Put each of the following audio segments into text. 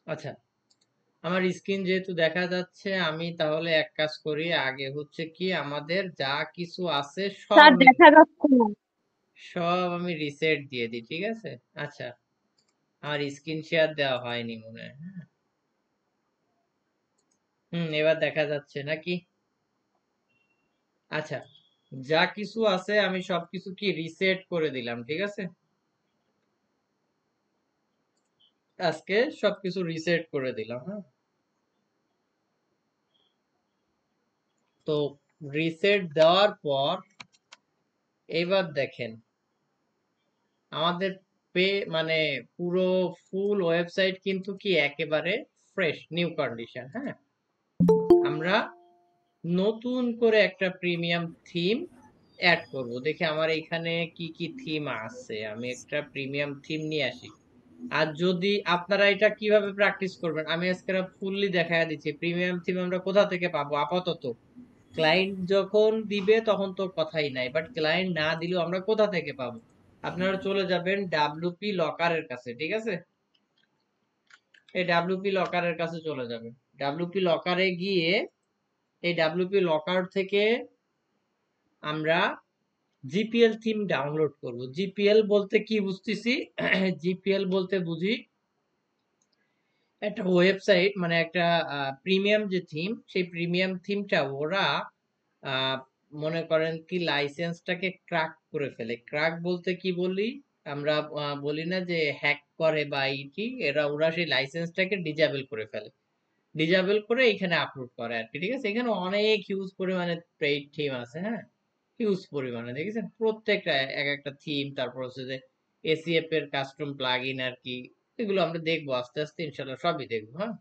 আচ্ছা, আমার স্ক্রিন যেহেতু দেখা যাচ্ছে, আমি তাহলে এক কাজ করি, আগে হচ্ছে কি আমাদের যা কিছু আছে স্যার দেখা যাচ্ছে না। সব আমি রিসেট দিয়ে দিই, ঠিক আছে? আচ্ছা, আমার স্ক্রিন শেয়ার দেওয়া হয়নি মনে হয়, হ্যাঁ। এবার দেখা যাচ্ছে নাকি? আচ্ছা, যা কিছু আছে আমি সবকিছু কি রিসেট করে দিলাম, ঠিক আছে? আজকে সবকিছু রিসেট করে দিলাম, হ্যাঁ। তো রিসেট দেওয়ার পর এবার দেখেন আমাদের পে মানে পুরো ফুল ওয়েবসাইট কিন্তু কি একেবারে ফ্রেশ নিউ কন্ডিশন, হ্যাঁ। আমরা নতুন করে একটা প্রিমিয়াম থিম অ্যাড করব। দেখি আমার এখানে কি কি থিম আছে, আমি একটা প্রিমিয়াম থিম নিয়ে আসি। আর যদি আপনারা এটা কিভাবে প্র্যাকটিস করবেন, আমি আজকে ফুললি দেখায় দিচ্ছি প্রিমিয়াম থিম আমরা কোথা থেকে পাবো। আপাতত ক্লায়েন্ট যখন দিবে তখন তো কথাই নাই, বাট ক্লায়েন্ট না দিলেও আমরা কোথা থেকে পাবো? আপনারা চলে যাবেন ডাব্লিউপি লকারের কাছে, ঠিক আছে? এই ডাব্লিউপি লকারের কাছে চলে যাবেন। ডাব্লিউপি লকারে গিয়ে এই ডাব্লিউপি লকার থেকে আমরা জিপিএল থিম ডাউনলোড করব। জিপিএল বলতে কি বুঝতেছি? জিপিএল বলতে বুঝি একটা ওয়েবসাইট, মানে একটা প্রিমিয়াম যে থিম, সেই প্রিমিয়াম থিমটা ওরা আহ, মনে করেন কি লাইসেন্সটাকে ক্র্যাক করে ফেলে। ক্র্যাক বলতে কি বলি আমরা? বলি না যে হ্যাক করে বা ইটি, ওরা সেই লাইসেন্সটাকে ডিজেবল করে ফেলে। ডিজেবল করে এখানে আপলোড করে আর কি, ঠিক আছে? এখানে অনেক হিউজ পরিমাণে পেইড থিম আছে, হ্যাঁ। হিউজ পরিমাণে দেখেছেন প্রত্যেকটা এক একটা থিম, তারপর হচ্ছে যে এসিএফ এর কাস্টম প্লাগইন আর কি। এগুলো আমরা দেখবো আস্তে আস্তে, ইনশাল্লাহ সবই দেখবো, হ্যাঁ।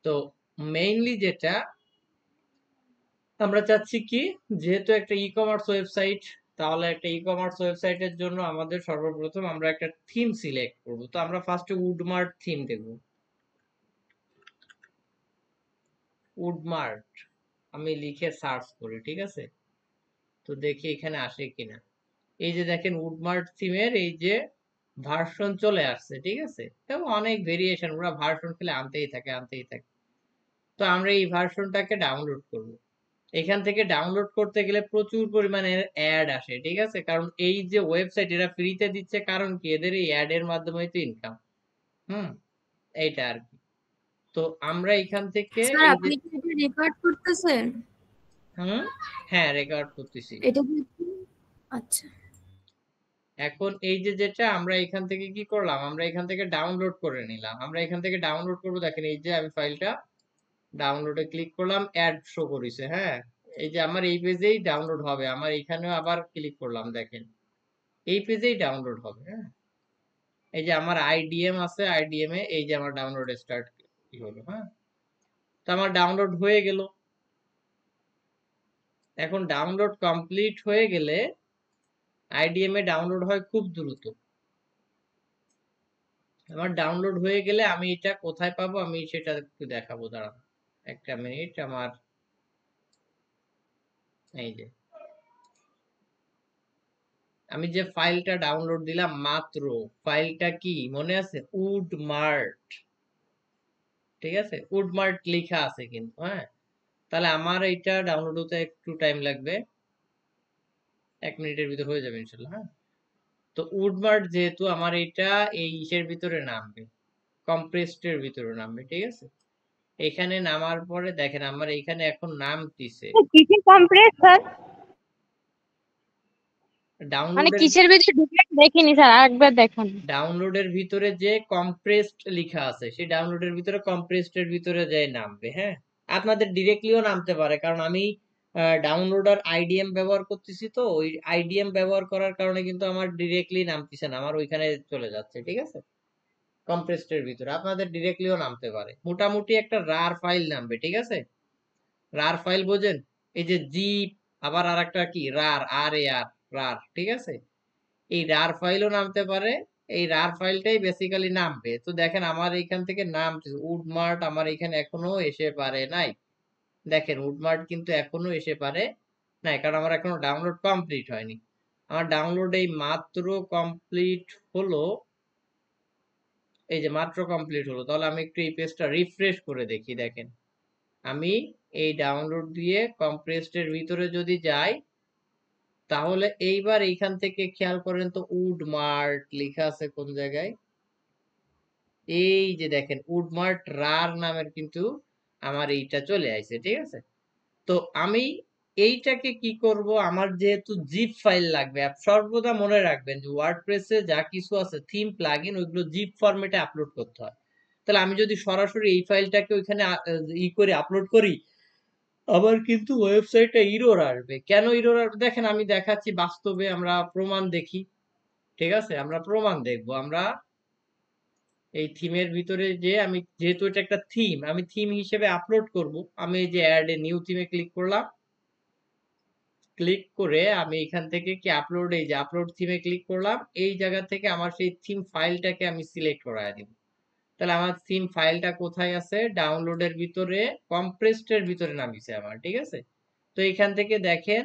তো মেইনলি যেটা আমরা চাচ্ছি কি, যেহেতু একটা ই কমার্স ওয়েবসাইট, তাহলে একটা ই কমার্স ওয়েবসাইটের জন্য আমাদের সর্বপ্রথম আমরা একটা থিম সিলেক্ট করব। তো আমরা ফার্স্টে উডমার্ট থিম দেখব। উডমার্ট আমি লিখে সার্চ করি, ঠিক আছে? তো দেখি এখানে আসে কিনা। এই যে দেখেন উডমার্ট থিমের এই যে ভার্সন চলে আসছে, ঠিক আছে? এবং অনেক ভেরিয়েশন, ওরা ভার্সন খেলে আনতেই থাকে আনতেই থাকে। তো আমরা এই ভার্সনটাকে ডাউনলোড করব। এখান থেকে ডাউনলোড করতে গেলে প্রচুর পরিমাণে অ্যাড আসে, ঠিক আছে? কারণ এই যে ওয়েবসাইট এরা ফ্রিতে দিচ্ছে, কারণ কি এদের এই অ্যাড এর মাধ্যমে তো ইনকাম। হুম এইটা আর কি। তো আমরা এখান থেকে স্যার এই যে আপনি কি এটা রেকর্ড করতেছেন? হুম হ্যাঁ, রেকর্ড করতেছি। এটা কি? আচ্ছা। এখন এই যে যেটা আমরা এখান থেকে কি করলাম, আমরা এখান থেকে ডাউনলোড করে নিলাম। আমরা এখান থেকে ডাউনলোড করবো, দেখেন এই যে আমি ফাইলটা ডাউনলোডে ক্লিক করলাম, অ্যাড শো করেছে, হ্যাঁ। এই যে আমার এই পেজেই ডাউনলোড হবে, আমার এখানেও আবার ক্লিক করলাম, দেখেন এই পেজেই ডাউনলোড হবে, হ্যাঁ। এই যে আমার আইডিএম আছে, আইডিএম এ এই যে আমার ডাউনলোড স্টার্ট কি হলো, হ্যাঁ। তো আমার ডাউনলোড হয়ে গেল। এখন ডাউনলোড কমপ্লিট হয়ে গেলে আইডিএম এ ডাউনলোড হয় খুব দ্রুত। আমার ডাউনলোড হয়ে গেলে আমি এটা কোথায় পাবো, আমি সেটা একটু দেখাবো, দাঁড়ান একটা মিনিট। আমার এই যে আমি যে ফাইলটা ডাউনলোড দিলাম মাত্র, ফাইলটা কি মনে আছে? উডমার্ট, ঠিক আছে? উডমার্ট লেখা আছে কিন্তু, হ্যাঁ। তাহলে আমার এইটা ডাউনলোড হতে একটু টাইম লাগবে, 1 মিনিটের ভিতর হয়ে যাবে ইনশাল্লাহ, হ্যাঁ। তো উডমার্ট যেহেতু আমার এটা এই ইসের ভিতরে নামবে, কম্প্রেসডের ভিতরে নামবে, ঠিক আছে? এখানে নামার পরে দেখেন আমার এখানে এখন নাম দিছে কিসের কম্প্রেস স্যার? মানে ডাউনলোডের। কিসের ভিতরে ঢুকে দেখিনি স্যার, আরেকবার দেখান। ডাউনলোডের ভিতরে যে কম্প্রেসড লেখা আছে, সেই ডাউনলোডের ভিতরে কম্প্রেসড এর ভিতরে যে নামবে, হ্যাঁ। আপনাদের ডিরেক্টলিও নামতে পারে, কারণ আমি ডাউনলোডার আইডিএম ব্যবহার করতেছি, তো ওই আইডিএম ব্যবহার করার কারণে কিন্তু আমার ডিরেক্টলি নামতেছে না, আমার ওইখানে চলে যাচ্ছে, ঠিক আছে? কম্প্রেসড এর ভিতরে আপনাদের ডিরেক্টলিও নামতে পারে, মোটামুটি একটা রার ফাইল নামবে, ঠিক আছে? রার ফাইল বোঝেন? এই যে জিপ, আবার আর একটা কি রার, আর এ আর, রার, ঠিক আছে? এই রার ফাইলও নামতে পারে। এই রার ফাইলটাই বেসিক্যালি নামবে। তো দেখেন আমার এইখান থেকে নাম উডমার্ট আমার এখানে এখনো এসে পারে নাই। দেখেন উডমার্ট কিন্তু এখনো এসে পারে নাই, কারণ আমার এখনো ডাউনলোড কমপ্লিট হয়নি। আমার ডাউনলোড এই মাত্র কমপ্লিট হলো, এই যে মাত্র কমপ্লিট হলো। তাহলে আমি একটু এই পেজটা রিফ্রেশ করে দেখি। দেখেন আমি এই ডাউনলোড দিয়ে কম্প্রেসড এর ভিতরে যদি যাই, তাহলে এইবার এইখান থেকে খেয়াল করেন তো উড মার্ট লেখা আছে কোন জায়গায়। এই যে দেখেন উড মার্ট রার নামের কিন্তু আমার এইটা চলে আসছে, ঠিক আছে। তো আমি এইটাকে কি করব, আমার যেহেতু জিপ ফাইল লাগবে, সর্বদা মনে রাখবেন যে ওয়ার্ডপ্রেসে যা কিছু আছে থিম প্লাগইন ওইগুলো জিপ ফরম্যাটে আপলোড করতে হয়। তাহলে আমি যদি সরাসরি এই ফাইলটাকে ওইখানে করে আপলোড করি, আবার কিন্তু ওয়েবসাইটে ইরর আসবে। কেন ইরর আসবে দেখেন, আমি দেখাচ্ছি বাস্তবে, আমরা প্রমাণ দেখি। ঠিক আছে, আমরা প্রমাণ দেখব। আমরা এই থিমের ভিতরে যে আমি যেহেতু এটা একটা থিম, আমি থিম হিসেবে আপলোড করব, আমি এই যে অ্যাড এ নিউ থিমে ক্লিক করলাম। ক্লিক করে আমি এখান থেকে কি আপলোড, এই যে আপলোড থিমে ক্লিক করলাম। এই জায়গা থেকে আমার সেই থিম ফাইলটাকে আমি সিলেক্ট করায় দিব। তাহলে আমার থিম ফাইলটা কোথায় আছে, ডাউনলোডের ভিতরে কম্প্রেসড এর ভিতরে নামিছে আমার, ঠিক আছে। তো এখান থেকে দেখেন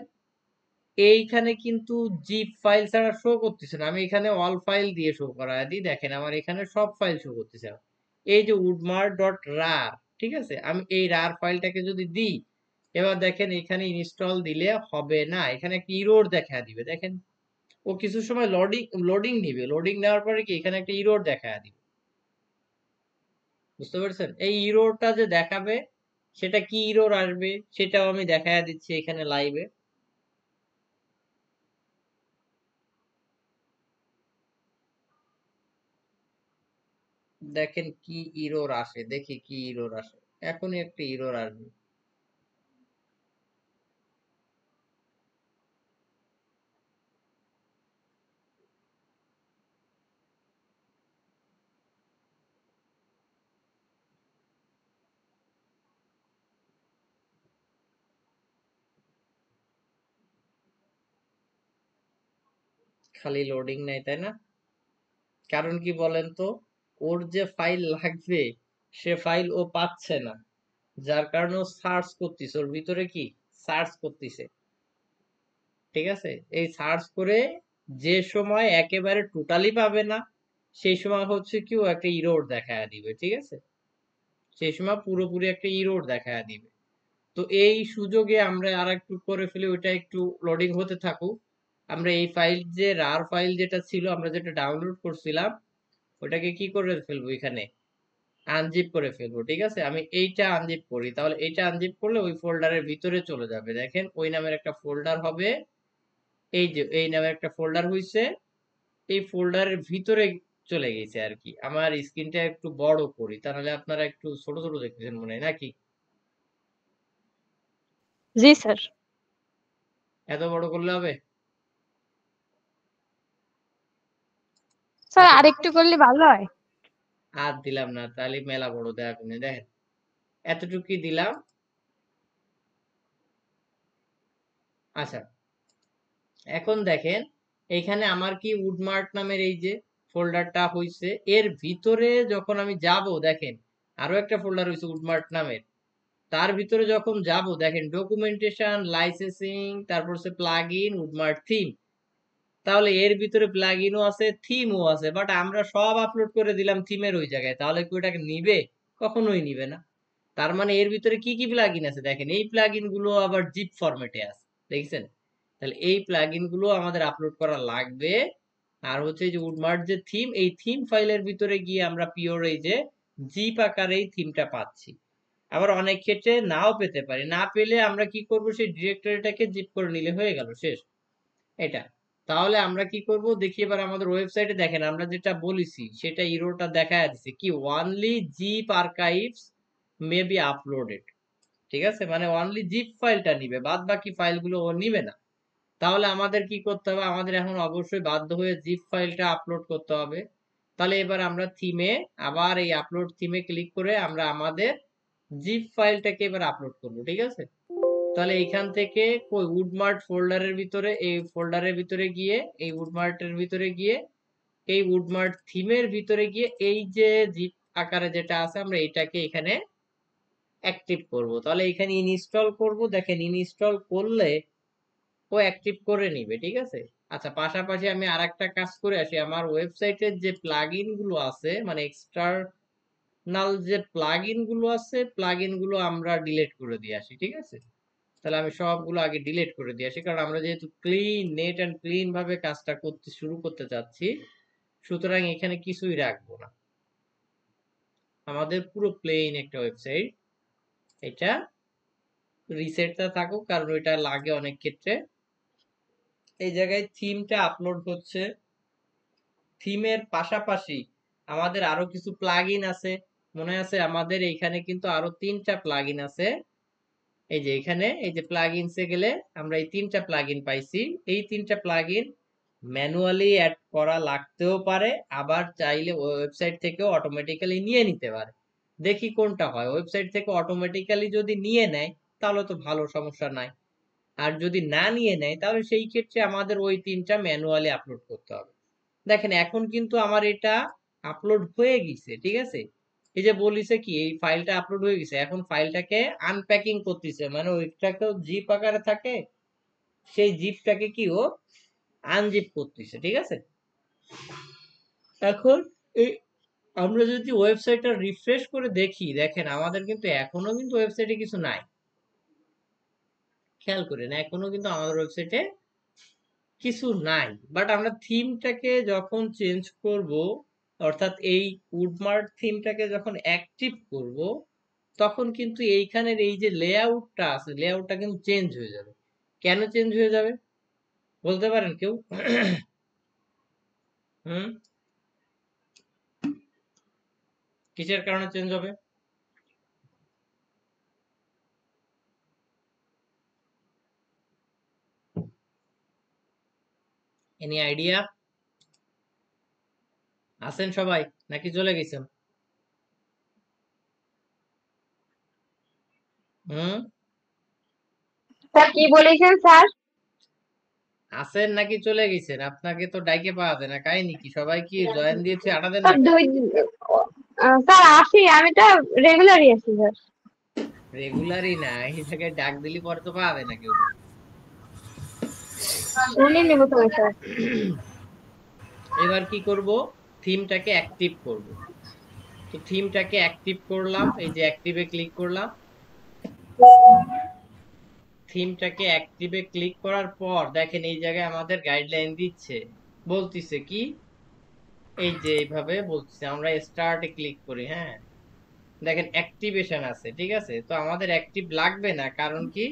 এইখানে কিন্তু জিপ ফাইল ছাড়া শো করতেছে না, আমি এখানে অল ফাইল দিয়ে শো করায় দিই। দেখেন আমার এখানে সব ফাইল শো করতেছে। এই যে উডমার ডট রার, ঠিক আছে, আমি এই রার ফাইলটাকে যদি দিই, এবার দেখেন এখানে ইনস্টল দিলে হবে না, এখানে একটা ইরর দেখা দিবে। দেখেন ও কিছু সময় লোডিং নিবে, লোডিং নেওয়ার পরে কি এখানে একটা ইরর দেখা দিবে। বুঝতে পারছেন, এই ইররটা যে দেখাবে সেটা কি ইরর আসবে সেটাও আমি দেখা দিচ্ছি এখানে লাইভে। দেখেন কি ইরর আসে, দেখি কি ইরর আসে। এখনই একটা ইরর আসবে। খালি লোডিং নেই, তাই না? কারণ কি বলেন তো, ওর যে ফাইল লাগবে সে ফাইল ও পাচ্ছে না, যার কারণে ও সার্চ করতেছে, ওর ভিতরে কি সার্চ করতেছে। ঠিক আছে, এই সার্চ করে যে সময় একেবারে টোটালি পাবে না, সেই সময় হচ্ছে কি ও একটা ইরর দেখায় দিবে। ঠিক আছে, সেই সময় পুরোপুরি একটা ইরর দেখায় দিবে। তো এই সুযোগে আমরা আর একটু করে ফেলি, ওইটা একটু লোডিং হতে থাকুক। আমরা এই ফাইল যে রার ফাইল যেটা ছিল, আমরা যেটা ডাউনলোড করছিলাম, ওটাকে কি করে ফেলবো, এখানে আনজিপ করে ফেলবো। ঠিক আছে, আমি এইটা আনজিপ করি, তাহলে এইটা আনজিপ করলে ওই ফোল্ডারের ভিতরে চলে যাবে। দেখেন ওই নামের একটা ফোল্ডার হবে, এই যে এই নামের একটা ফোল্ডার হইছে, এই ফোল্ডারের ভিতরে চলে গেছে আর কি। আমার স্ক্রিনটা একটু বড় করি, তাহলে আপনারা একটু ছোট ছোট দেখতেছেন মনে হয় নাকি? জি স্যার। এত বড় করলে হবে? স্যার আচ্ছা, আরেকটু করলে ভালো হয়। আর দিলাম না, তাহলে মেলা বড় দেয় আপনি দেখেন, এতটুকুই দিলাম। আচ্ছা, এখন দেখেন এইখানে আমার কি উডমার্ট নামের এই যে ফোল্ডারটা হইছে, এর ভিতরে যখন আমি যাব, দেখেন আরো একটা ফোল্ডার হইছে উডমার্ট নামের। তার ভিতরে যখন যাব, দেখেন ডকুমেন্টেশন, লাইসেন্সিং, তারপর হচ্ছে প্লাগ ইন, উডমার্ট থিম। তাহলে এর ভিতরে প্লাগ ইনও আছে, থিমও আছে, বাট আমরা সব আপলোড করে দিলাম থিমের ওই জায়গায়। তাহলে কি ওটাকে নিবে? কখনোই নিবে না। তার মানে এর ভিতরে কি কি প্লাগ ইন আছে দেখেন, এই প্লাগ ইন গুলো আবার জিপ ফরম্যাটে আছে, দেখছেন? তাহলে এই প্লাগ ইন গুলো আমাদের আপলোড করা লাগবে। আর হচ্ছে যে উডমার্ট যে থিম, এই থিম ফাইলের ভিতরে গিয়ে আমরা পিওর এই যে জিপ আকারে এই থিমটা পাচ্ছি। আবার অনেক ক্ষেত্রে নাও পেতে পারি, না পেলে আমরা কি করব, সেই ডিরেক্টরিটাকে জিপ করে নিলে হয়ে গেল, শেষ এটা। তাহলে আমরা কি করব দেখি, এবার আমাদের ওয়েবসাইটে দেখেন আমরা যেটা বলেছি সেটা ইরোটা দেখায় দিচ্ছে কি, only zip archives may be uploaded. ঠিক আছে, মানে অনলি জিপ ফাইলটা নিবে, বাদ বাকি ফাইলগুলো ও নিবে না। তাহলে আমাদের কি করতে হবে, আমাদের এখন অবশ্যই বাধ্য হয়ে জিপ ফাইলটা আপলোড করতে হবে। তাহলে এবার আমরা থিমে, আবার এই আপলোড থিমে ক্লিক করে আমরা আমাদের জিপ ফাইলটাকে এবার আপলোড করব। ঠিক আছে, তাহলে এইখান থেকে কই উডমার্ট ফোল্ডারের ভিতরে, এই ফোল্ডারের ভিতরে গিয়ে, এই উডমার্টের ভিতরে গিয়ে, এই উডমার্ট থিমের ভিতরে গিয়ে, এই যে জিপ আকারে যেটা আছে আমরা এটাকে এখানে অ্যাক্টিভ করব। তাহলে এখানে ইনস্টল করব, দেখেন ইনস্টল করলে ও অ্যাক্টিভ করে নিবে। ঠিক আছে, আচ্ছা, পাশাপাশি আমি আরেকটা কাজ করে আসি। আমার ওয়েবসাইটের যে প্লাগইন গুলো আছে, মানে এক্সটার্নাল যে প্লাগইন গুলো আছে, প্লাগইন গুলো আমরা ডিলিট করে দিয়ে আসি, ঠিক আছে? তাহলে আমি সবগুলো আগে ডিলিট করে দিয়ে আসি, কারণ আমরা যেহেতু ক্লিন নেট এন্ড ক্লিন ভাবে কাজটা করতে শুরু করতে চাচ্ছি, সুতরাং এখানে কিছুই রাখবো না। আমাদের পুরো প্লেন একটা ওয়েবসাইট, এটা রিসেটটা থাকুক, কারণ ওইটা লাগে অনেক ক্ষেত্রে। এই জায়গায় থিমটা আপলোড হচ্ছে। থিমের পাশাপাশি আমাদের আরো কিছু প্লাগইন আছে, মনে আছে আমাদের এইখানে কিন্তু আরো 3টা প্লাগইন আছে। এই যে এখানে এই যে প্লাগইনসে গেলে আমরা এই 3টা প্লাগইন পাইছি। এই 3টা প্লাগইন ম্যানুয়ালি অ্যাড করা লাগতেও পারে, আবার চাইলে ওয়েবসাইট থেকেও অটোমেটিক্যালি নিয়ে নিতে পারে। দেখি কোনটা হয়। ওয়েবসাইট থেকে অটোমেটিক্যালি যদি নিয়ে নেয় তাহলে তো ভালো, সমস্যা নাই। আর যদি না নিয়ে নেয় তাহলে সেই ক্ষেত্রে আমাদের ওই 3টা ম্যানুয়ালি আপলোড করতে হবে। দেখেন এখন কিন্তু আমার এটা আপলোড হয়ে গেছে, ঠিক আছে? এই যে বলিছে কি এই ফাইলটা আপলোড হয়ে গেছে, এখন ফাইলটাকে আনপ্যাকিং করতেছে, মানে ওইটাকেও জিপ আকারে থাকে, সেই জিপটাকে কি ও আনজিপ করতেছে, ঠিক আছে? এখন এই আমরা যদি ওয়েবসাইটটা রিফ্রেশ করে দেখি, দেখেন আমাদের কিন্তু এখনো কিন্তু ওয়েবসাইটে কিছু নাই। খেয়াল করেন এখনো কিন্তু আমাদের ওয়েবসাইটে কিছু নাই। বাট আমরা থিমটাকে যখন চেঞ্জ করব, অর্থাৎ এই উডমার্ট থিমটাকে যখন অ্যাক্টিভ করব, তখন কিন্তু এইখানের এই যে লেআউটটা আছে, লেআউটটা কিন্তু চেঞ্জ হয়ে যাবে। কেন চেঞ্জ হয়ে যাবে বলতে পারেন কেউ? হুম, কিসের কারণে চেঞ্জ হবে? এনি আইডিয়া আছেন সবাই নাকি চলে গেছেন? হুম, স্যার কি বলেছেন স্যার? আছেন নাকি চলে গেছেন? আপনাকে তো ডাইকে পাওয়া যায় না, কাহিনী কি? সবাই কি জয়েন দিয়েছে, আটা দেন স্যার নাকি? স্যার আসি, আমি তো রেগুলারই আছি স্যার। রেগুলারই না, এই জায়গায় ডাক দিলি পরে তো পাওয়া যায় না কেউ। শুনে নিব তো স্যার। এবার কি করব? থিমটাকে অ্যাক্টিভ করব। তো থিমটাকে অ্যাক্টিভ করলাম, এই যে অ্যাক্টিভে ক্লিক করলাম। থিমটাকে অ্যাক্টিভে ক্লিক করার পর দেখেন এই জায়গায় আমাদের গাইডলাইন দিচ্ছে, বলতিছে কি এই যে এইভাবে বলছে, আমরা স্টার্টে ক্লিক করি, হ্যাঁ দেখেন অ্যাক্টিভেশন আছে, ঠিক আছে? তো আমাদের অ্যাক্টিভ লাগবে না, কারণ কি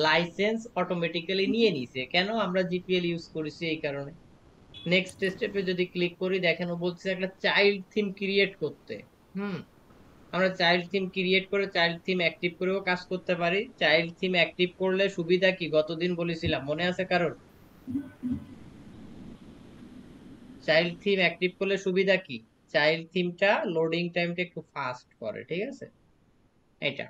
লাইসেন্স অটোমেটিক্যালি নিয়ে নিছে। কেন? আমরা জিপিএল ইউজ করেছি এই কারণে। নেক্সট স্টেপে যদি ক্লিক করি, দেখেন ও বলছে একটা চাইল্ড থিম ক্রিয়েট করতে। হুম, আমরা চাইল্ড থিম ক্রিয়েট করে চাইল্ড থিম অ্যাক্টিভ করেও কাজ করতে পারি। চাইল্ড থিম অ্যাক্টিভ করলে সুবিধা কি গতদিন বলেছিলাম, মনে আছে কারোর? চাইল্ড থিম অ্যাক্টিভ করলে সুবিধা কি? চাইল্ড থিমটা লোডিং টাইমটা একটু ফাস্ট করে, ঠিক আছে? এটা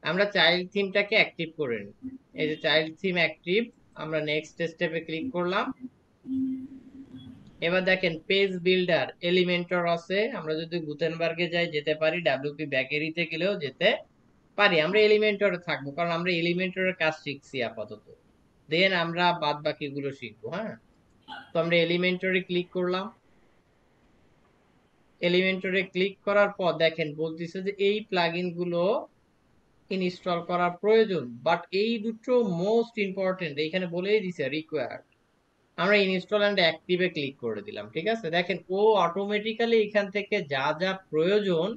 আমরা চাইল্ড থিমটাকে অ্যাক্টিভ করে নিই। এই যে চাইল্ড থিম অ্যাক্টিভ, আমরা নেক্সট স্টেপে ক্লিক করলাম। এবার দেখেন পেজ বিল্ডার এলিমেন্টর আছে, আমরা যদি গুটেনবার্গে যাই যেতে পারি, ডাব্লিউপি ব্যাকেরিতে গেলেও যেতে পারি। আমরা এলিমেন্টরে থাকবো কারণ আমরা এলিমেন্টরের কাজ শিখছি আপাতত, দেন আমরা বাদ বাকি গুলো শিখবো। হ্যাঁ, তো আমরা এলিমেন্টরে ক্লিক করলাম। এলিমেন্টরে ক্লিক করার পর দেখেন বলতেছে যে এই প্লাগইন গুলো ইনস্টল করার প্রয়োজন, বাট এই দুটো মোস্ট ইম্পর্টেন্ট এখানে বলেই দিছে রিকোয়ার্ড। আমরা ইনস্টল এন্ড অ্যাক্টিভে ক্লিক করে দিলাম, ঠিক আছে? দেখেন ও অটোমেটিক্যালি এখান থেকে যা যা প্রয়োজন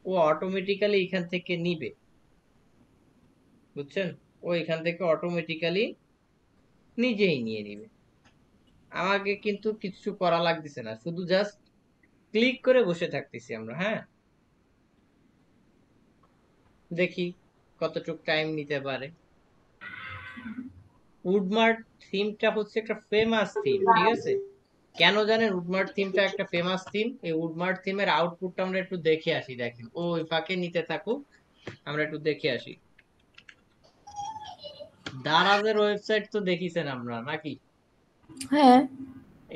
ও অটোমেটিক্যালি এখান থেকে নিবে, বুঝছেন? ও এখান থেকে অটোমেটিক্যালি নিজেই নিয়ে নিবে, আমাকে কিন্তু কিছু করা লাগতেছে না, শুধু জাস্ট ক্লিক করে বসে থাকতেছি আমরা। হ্যাঁ, দেখি কতটুকু টাইম নিতে পারে। উডমার্ট থিমটা হচ্ছে একটা ফেমাস থিম, ঠিক আছে? কেন জানেন উডমার্ট থিমটা একটা ফেমাস থিম? এই উডমার্ট থিমের আউটপুটটা আমরা একটু দেখে আসি। দেখেন ও ওই ফাঁকে নিতে থাকুক, আমরা একটু দেখে আসি। দারাজের ওয়েবসাইট তো দেখিছেন আমরা নাকি? হ্যাঁ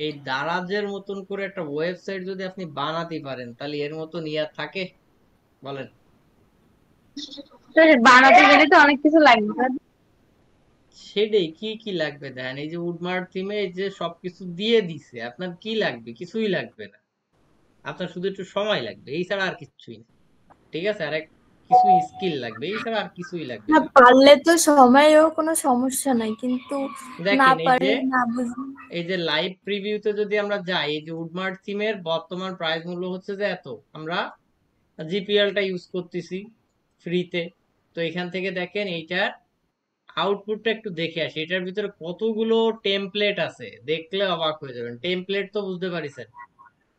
এই দারাজের মতন করে একটা ওয়েবসাইট যদি আপনি বানাতে পারেন, তাহলে এর মতন ইয়া থাকে বলেন? স্যার, বানাতে গেলে তো অনেক কিছু লাগবে স্যার। সেটাই, কি কি লাগবে দেখেন, এই যে উডমার্ট থিমে এই যে সবকিছু দিয়ে দিছে, আপনার কি লাগবে? কিছুই লাগবে না, আপনার শুধু একটু সময় লাগবে, এই ছাড়া আর কিছুই না। ঠিক আছে, আর এক কিছু স্কিল লাগবে, এই ছাড়া আর কিছুই লাগবে না না। পারলে তো সময়েও কোনো সমস্যা নাই, কিন্তু না দেখেন এই যে, পারলে না বুঝি। এই যে লাইভ প্রিভিউতে যদি আমরা যাই, এই যে উডমার্ট থিমের বর্তমান প্রাইস মূল্য হচ্ছে যে এত, আমরা জিপিএলটা ইউজ করতেছি ফ্রিতে। তো এখান থেকে দেখেন এইটার আউটপুটটা একটু দেখে আসি, এটার ভিতরে কতগুলো টেমপ্লেট আছে, দেখলে অবাক হয়ে যাবেন। টেমপ্লেট তো বুঝতে পারিছেন,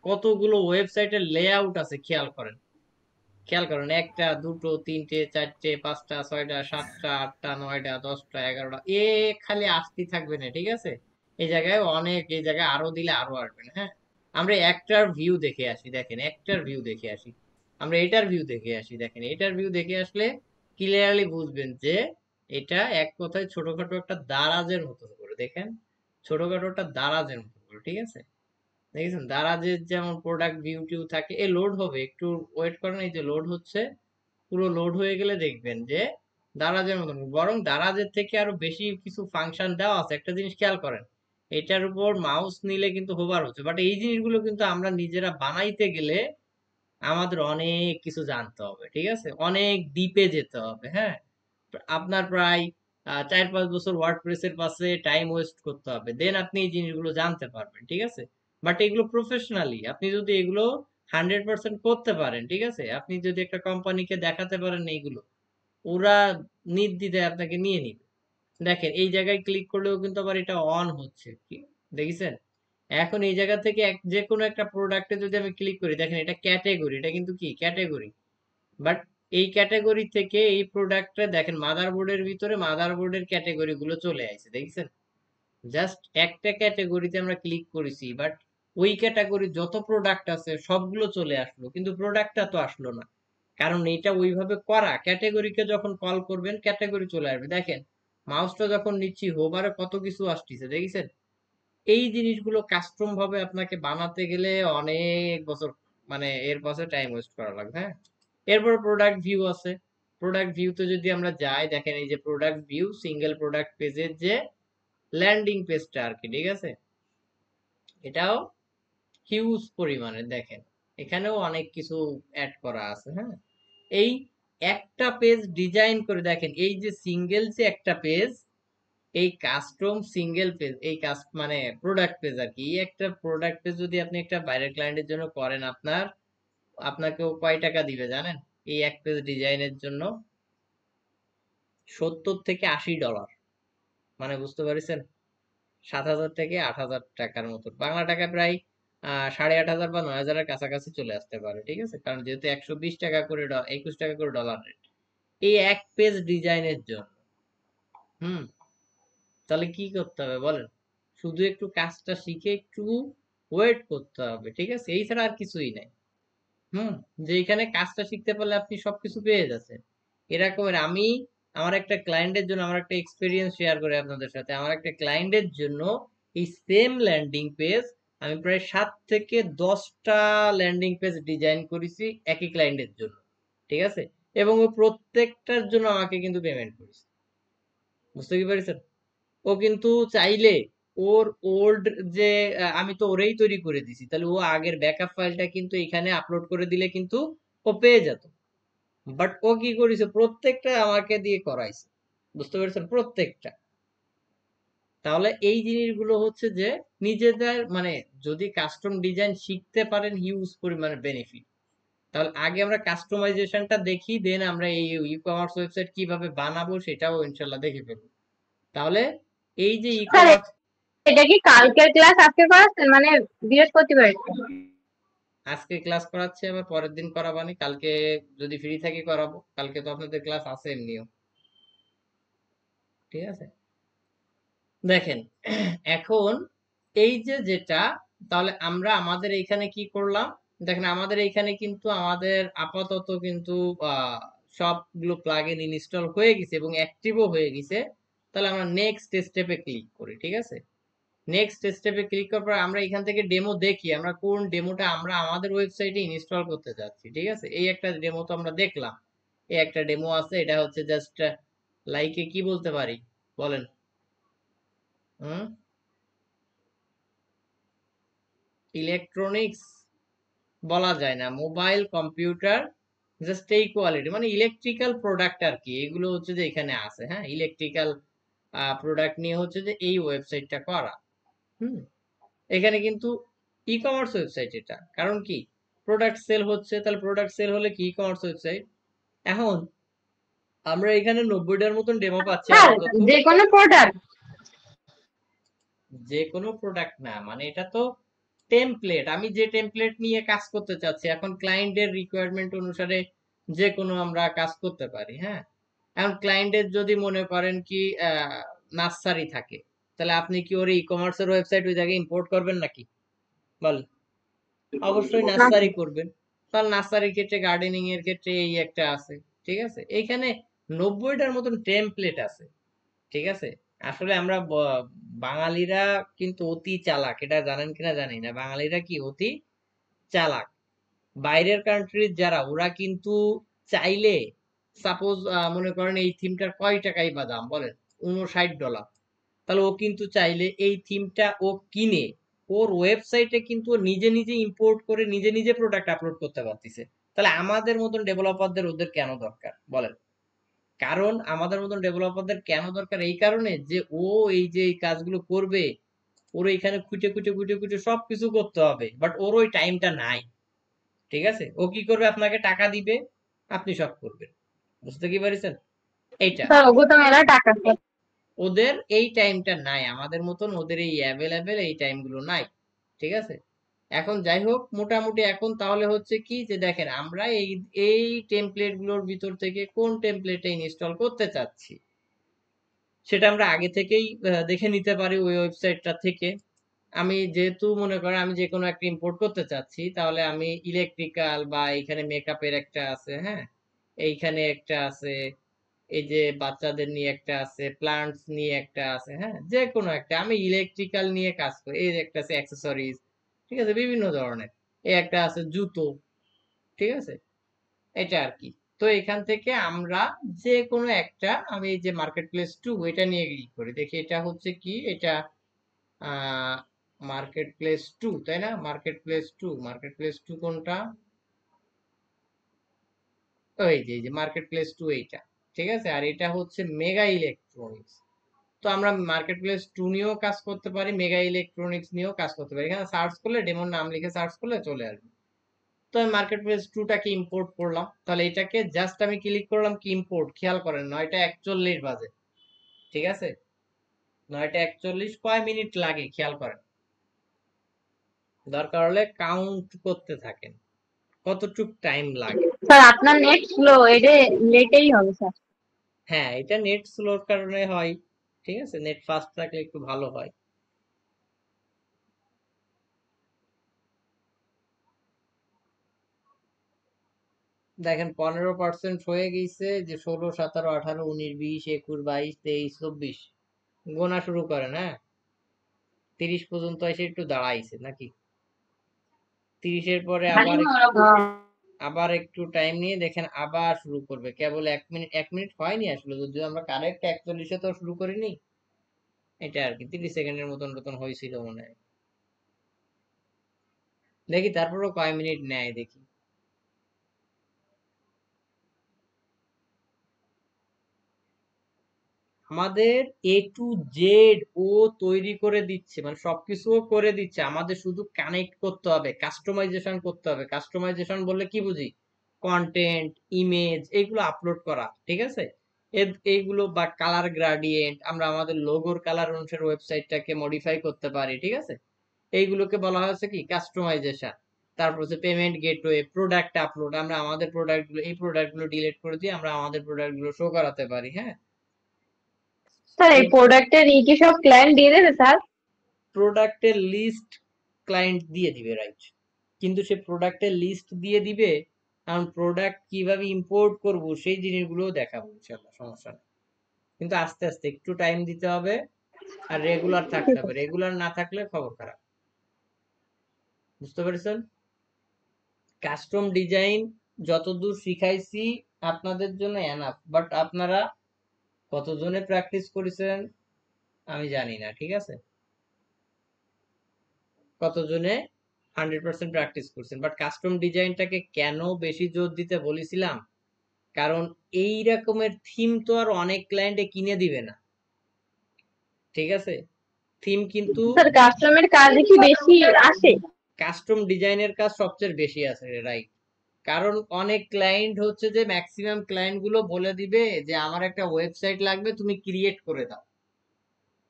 কতগুলো ওয়েবসাইটের লেআউট আছে, খেয়াল করেন। খেয়াল করেন, একটা দুটো তিনটে চারটে পাঁচটা ছয়টা সাতটা আটটা নয়টা দশটা এগারোটা, খালি আসতেই থাকবে না, ঠিক আছে। এই জায়গায় অনেক, এই জায়গায় আরো দিলে আরো আসবে না, হ্যাঁ। আমরা একটার ভিউ দেখে আসি, দেখেন একটার ভিউ দেখে আসি, আমরা এটার ভিউ দেখে আসি, দেখেন এটার ভিউ দেখে আসলে ক্লিয়ারলি বুঝবেন যে এটা এক কথায় ছোটখাটো একটা দারাজের মতন করে, দেখেন ছোটখাটো একটা দারাজের মতন করে, ঠিক আছে। দেখেছেন দারাজের যেমন প্রোডাক্ট ভিউ টিউ থাকে, এ লোড হবে, একটু ওয়েট করেন, এই যে লোড হচ্ছে, পুরো লোড হয়ে গেলে দেখবেন যে দারাজের মতন, বরং দারাজের থেকে আরো বেশি কিছু ফাংশন দেওয়া আছে। একটা জিনিস খেয়াল করেন, এটার উপর মাউস নিলে কিন্তু হোভার হচ্ছে, বাট এই জিনিসগুলো কিন্তু আমরা নিজেরা বানাইতে গেলে আমাদের অনেক কিছু জানতে হবে, ঠিক আছে, অনেক ডিপে যেতে হবে, হ্যাঁ। আপনার প্রায় 4-5 বছর ওয়ার্ডপ্রেসের পাশে টাইম ওয়েস্ট করতে হবে, দেন আপনি এই জিনিসগুলো জানতে পারবেন, ঠিক আছে। বাট এগুলো প্রফেশনালি আপনি যদি এগুলো 100% করতে পারেন, ঠিক আছে, আপনি যদি একটা কোম্পানিকে দেখাতে পারেন এইগুলো, ওরা নির্দ্বিধায় আপনাকে নিয়ে নিবে। দেখেন এই জায়গায় ক্লিক করলেও কিন্তু আবার এটা অন হচ্ছে, কি দেখেছেন। এখন এই জায়গা থেকে যে কোনো একটা প্রোডাক্টে যদি আমি ক্লিক করি, দেখেন এটা ক্যাটেগরি, এটা কিন্তু কি ক্যাটেগরি, বাট এই ক্যাটাগরি থেকে এই প্রোডাক্টটা দেখেন মাদারবোর্ডের ভিতরে মাদারবোর্ডের ক্যাটাগরি গুলো চলে আসছে, দেখছেন। জাস্ট একটা ক্যাটাগরিতে আমরা ক্লিক করেছি, বাট ওই ক্যাটাগরি যত প্রোডাক্ট আছে সবগুলো চলে আসলো, কিন্তু প্রোডাক্টটা তো আসলো না, কারণ এটা ওইভাবে করা। ক্যাটাগরিকে যখন কল করবেন ক্যাটাগরি চলে আসবে, দেখেন মাউসটা যখন নিচ্ছি হোবারে কত কিছু আসতেছে, দেখছেন। এই জিনিসগুলো কাস্টম ভাবে আপনাকে বানাতে গেলে অনেক বছর, মানে এর পাশে টাইম ওয়েস্ট করা লাগবে, হ্যাঁ। এরপর প্রোডাক্ট ভিউ আছে, প্রোডাক্ট ভিউতে যদি আমরা যাই, দেখেন এই যে প্রোডাক্ট ভিউ সিঙ্গেল প্রোডাক্ট পেজের যে ল্যান্ডিং পেজটা আর কি, ঠিক আছে, এটাও হিউজ পরিমাণে, দেখেন এখানেও অনেক কিছু অ্যাড করা আছে, হ্যাঁ। এই একটা পেজ ডিজাইন করে, দেখেন এই যে সিঙ্গেল যে একটা পেজ, এই কাস্টম সিঙ্গেল পেজ, এই মানে প্রোডাক্ট পেজ আর কি, এই একটা প্রোডাক্ট পেজ যদি আপনি একটা বাইরের ক্লায়েন্টের জন্য করেন, আপনাকেও কয় টাকা দিবে জানেন? এই এক পেজ ডিজাইনের জন্য $70 থেকে $80, মানে বুঝতে পারছেন, 7,000 থেকে 8,000 টাকার মতো, বাংলা টাকা প্রায় 8,500 বা 9,000-এর কাছাকাছি চলে আসতে পারে, ঠিক আছে, কারণ যেহেতু 120 টাকা করে 21 টাকা করে ডলার রেট এই এক পেজ ডিজাইনের জন্য। হুম, তাহলে কি করতে হবে বলেন? শুধু একটু কাজটা শিখে একটু ওয়েট করতে হবে, ঠিক আছে, এই ছাড়া আর কিছুই নাই। হুম, যে এখানে কাজটা শিখতে পারলে আপনি সবকিছু পেয়ে যাচ্ছেন। এরকমের আমি আমার একটা ক্লায়েন্টের জন্য আমার একটা এক্সপিরিয়েন্স শেয়ার করে আপনাদের সাথে, আমার একটা ক্লায়েন্টের জন্য এই সেম ল্যান্ডিং পেজ আমি প্রায় 7 থেকে 10টা ল্যান্ডিং পেজ ডিজাইন করেছি একই ক্লায়েন্টের জন্য, ঠিক আছে, এবং ও প্রত্যেকটার জন্য আমাকে কিন্তু পেমেন্ট করেছে, বুঝতে কি পারছেন। ও কিন্তু চাইলে ওর ওল্ড যে আমি তো ওরেই তৈরি করে দিছি, তাহলে ও আগের ব্যাকআপ ফাইলটা কিন্তু এখানে আপলোড করে দিলে কিন্তু ও পেয়ে যেত, বাট ও কি করেছে প্রত্যেকটা আমাকে দিয়ে করাইছে, বুঝতে পেরেছেন, প্রত্যেকটা। তাহলে এই জিনিসগুলো হচ্ছে যে নিজেদের, মানে যদি কাস্টম ডিজাইন শিখতে পারেন হিউজ পরিমাণে বেনিফিট। তাহলে আগে আমরা কাস্টমাইজেশনটা দেখি, দেন আমরা এই ই কমার্স ওয়েবসাইট কিভাবে বানাবো সেটাও ইনশাল্লাহ দেখে ফেলবো। তাহলে এই যে ই স্যার কমার্স, এটা কি কালকের ক্লাস আজকে করাচ্ছেন, মানে বৃহস্পতিবার? আজকে ক্লাস করাচ্ছে, আবার পরের দিন করাবানি, কালকে যদি ফ্রি থাকি করাবো, কালকে তো আপনাদের ক্লাস আছে এমনিও, ঠিক আছে। দেখেন এখন এই যে যেটা, তাহলে আমরা আমাদের এইখানে কি করলাম, দেখেন আমাদের এইখানে কিন্তু আমাদের আপাতত কিন্তু সবগুলো প্লাগইন ইনস্টল হয়ে গেছে এবং অ্যাক্টিভও হয়ে গেছে। তাহলে আমরা নেক্সট স্টেপে ক্লিক করি, ঠিক আছে। নেক্সট স্টেপে ক্লিক করার পর আমরা এখান থেকে ডেমো দেখি, আমরা কোন ডেমোটা আমরা আমাদের ওয়েবসাইটে ইনস্টল করতে যাচ্ছি, ঠিক আছে। এই একটা ডেমো তো আমরা দেখলাম, এই একটা ডেমো আছে, এটা হচ্ছে জাস্ট লাইকে কি বলতে পারি বলেন, হুম, ইলেকট্রনিক্স বলা যায় না, মোবাইল কম্পিউটার জাস্ট এই কোয়ালিটি, মানে ইলেকট্রিক্যাল প্রোডাক্ট আর কি, এগুলো হচ্ছে যে এখানে আছে। হ্যাঁ, ইলেকট্রিক্যাল প্রোডাক্ট নিয়ে হচ্ছে যে এই ওয়েবসাইটটা করা। হুম, এখানে কিন্তু ই কমার্স ওয়েবসাইট এটা, কারণ কি প্রোডাক্ট সেল হচ্ছে, তাহলে প্রোডাক্ট সেল হলে কি ই কমার্স ওয়েবসাইট। এখন আমরা এখানে 90টার মতন ডেমো পাচ্ছি স্যার আপাতত। যে কোনো প্রোডাক্ট? যে কোনো প্রোডাক্ট না, মানে এটা তো টেমপ্লেট, আমি যে টেমপ্লেট নিয়ে কাজ করতে চাচ্ছি, এখন ক্লায়েন্টের রিকোয়ারমেন্ট অনুসারে যে কোনো আমরা কাজ করতে পারি। হ্যাঁ, এখন ক্লায়েন্টের যদি মনে করেন কি নার্সারি থাকে, তাহলে আপনি কি ওর ই কমার্সের ওয়েবসাইট ওই জায়গায় ইম্পোর্ট করবেন নাকি? বল, অবশ্যই নার্সারি করবেন। তাহলে নার্সারির ক্ষেত্রে, গার্ডেনিং এর ক্ষেত্রে এই একটা আছে। ঠিক আছে, এইখানে 90টার মতন টেমপ্লেট আছে। ঠিক আছে, আসলে আমরা বাঙালিরা কিন্তু অতি চালাক, এটা জানেন কিনা জানি না, বাঙালিরা কি অতি চালাক। বাইরের কান্ট্রির যারা, ওরা কিন্তু চাইলে, সাপোজ মনে করেন এই থিমটার কয় টাকাই বা দাম বলেন, $59, তাহলে ও কিন্তু চাইলে এই থিমটা ও কিনে ওর ওয়েবসাইটে কিন্তু ও নিজে নিজে ইম্পোর্ট করে নিজে নিজে প্রোডাক্ট আপলোড করতে পারতেছে। তাহলে আমাদের মতন ডেভেলপারদের ওদের কেন দরকার বলেন? কারণ আমাদের মতন ডেভেলপারদের কেন দরকার, এই কারণে যে ও এই যে এই কাজগুলো করবে, ওর এখানে খুঁটে খুঁটে খুঁটে খুঁটে সবকিছু করতে হবে, বাট ওর ওই টাইমটা নাই। ঠিক আছে, ও কি করবে, আপনাকে টাকা দিবে, আপনি সব করবেন। বুঝতে কি পারছেন? এইটা স্যার ওগো তো মেলা টাকা স্যার। ওদের এই টাইমটা নাই, আমাদের মতন ওদের এই অ্যাভেলেবেল এই টাইমগুলো নাই। ঠিক আছে, এখন যাই হোক, মোটামুটি এখন তাহলে হচ্ছে কি যে দেখেন, আমরা এই এই টেমপ্লেট গুলোর ভিতর থেকে কোন টেমপ্লেটটা ইনস্টল করতে চাচ্ছি সেটা আমরা আগে থেকেই দেখে নিতে পারি ওই ওয়েবসাইটটা থেকে। আমি যেহেতু মনে করেন আমি যে কোনো একটা ইম্পোর্ট করতে চাচ্ছি, তাহলে আমি ইলেকট্রিক্যাল বা এইখানে মেকআপের একটা আছে, হ্যাঁ, এইখানে একটা আছে, এই যে বাচ্চাদের নিয়ে একটা আছে, প্লান্টস নিয়ে একটা আছে, হ্যাঁ, যে কোনো একটা, আমি ইলেকট্রিক্যাল নিয়ে কাজ করি, এই যে একটা আছে অ্যাক্সেসরিজ। ঠিক আছে, বিভিন্ন ধরনের, এই একটা আছে জুতো। ঠিক আছে, এটা আর কি। তো এখান থেকে আমরা যে কোনো একটা, আমি এই যে মার্কেট প্লেস টু এটা নিয়ে ক্লিক করি, দেখি এটা হচ্ছে কি, এটা আহ মার্কেট প্লেস টু, তাই না? Market place to, market place to কোনটা? এই যে মার্কেট প্লেস টু এইটা। ঠিক আছে, আর এটা হচ্ছে মেগা ইলেকট্রনিক্স। তো আমরা মার্কেট প্লেস টু নিয়েও কাজ করতে পারি, মেগা ইলেকট্রনিক্স নিয়েও কাজ করতে পারি। এখানে সার্চ করলে, ডেমোর নাম লিখে সার্চ করলে চলে আসবে। তো আমি মার্কেট প্লেস টুটাকে ইম্পোর্ট করলাম, তাহলে এটাকে জাস্ট আমি ক্লিক করলাম কি ইম্পোর্ট, খেয়াল করেন 9টা 41 বাজে। ঠিক আছে, 9টা 41, কয় মিনিট লাগে খেয়াল করেন, দরকার হলে কাউন্ট করতে থাকেন কতটুক টাইম লাগে। স্যার আপনার নেট স্লো, এটা লেটেই হবে স্যার। হ্যাঁ, এটা নেট স্লোর কারণে হয়। ঠিক আছে, নেট ফাস্ট থাকলে একটু ভালো হয়। দেখেন 15% হয়ে গেছে, যে 16, 17, 18, 19, 20, 21, 22, 23, 24, গোনা শুরু করেন। হ্যাঁ, 30 পর্যন্ত এসে একটু দাঁড়াইছে নাকি, 30-এর পরে আবার আবার একটু টাইম নিয়ে দেখেন আবার শুরু করবে, কেবল 1 মিনিট, 1 মিনিট হয়নি আসলে, যদিও আমরা কারেক্ট 41-এ তো শুরু করিনি। এটা আর কি 30 সেকেন্ডের মতন মতন হয়েছিল মনে হয়। দেখি তারপরও কয় মিনিট নেয় দেখি। আমাদের এ টু জেড ও তৈরি করে দিচ্ছে, মানে সবকিছু ও করে দিচ্ছে, আমাদের শুধু কানেক্ট করতে হবে, কাস্টমাইজেশন করতে হবে। কাস্টমাইজেশন বললে কি বুঝি, কন্টেন্ট, ইমেজ এইগুলো আপলোড করা। ঠিক আছে, এইগুলো বা কালার গ্রাডিয়েন্ট, আমরা আমাদের লোগোর কালার অনুসারে ওয়েবসাইটটাকে মডিফাই করতে পারি। ঠিক আছে, এইগুলোকে বলা হয়েছে কি কাস্টমাইজেশন। তারপর হচ্ছে পেমেন্ট গেটওয়ে, প্রোডাক্ট আপলোড, আমরা আমাদের প্রোডাক্টগুলো, এই প্রোডাক্টগুলো ডিলিট করে দিয়ে আমরা আমাদের প্রোডাক্টগুলো শো করাতে পারি। হ্যাঁ, স্যার এই প্রোডাক্টের কি সব ক্লায়েন্ট দিয়ে দেবে স্যার? প্রোডাক্টের লিস্ট ক্লায়েন্ট দিয়ে দিবে, রাইট, কিন্তু সে প্রোডাক্টের লিস্ট দিয়ে দিবে, কারণ প্রোডাক্ট কিভাবে ইম্পোর্ট করব সেই জিনিসগুলো দেখাবো ইনশাল্লাহ, সমস্যা নেই। কিন্তু আস্তে আস্তে একটু টাইম দিতে হবে, আর রেগুলার থাকতে হবে, রেগুলার না থাকলে খবর খারাপ। বুঝতে পেরেছেন? কাস্টম ডিজাইন যতদূর শিখাইছি আপনাদের জন্য এনাফ, বাট আপনারা কতজনে প্র্যাকটিস করেছেন আমি জানি না, ঠিক আছে, কতজনে 100% প্র্যাকটিস করছেন। বাট কাস্টম ডিজাইনটাকে কেন বেশি জোর দিতে বলেছিলাম, কারণ এই রকমের থিম তো আর অনেক ক্লায়েন্টে কিনে দিবে না, ঠিক আছে। থিম কিন্তু স্যার কাস্টমার কাজে কি বেশি আসে? কাস্টম ডিজাইনের কাজ সবচেয়ে বেশি আছে, রাইট। কারণ অনেক ক্লায়েন্ট হচ্ছে যে ম্যাক্সিমাম ক্লায়েন্ট গুলো বলে দিবে যে আমার একটা ওয়েবসাইট লাগবে, তুমি ক্রিয়েট করে দাও,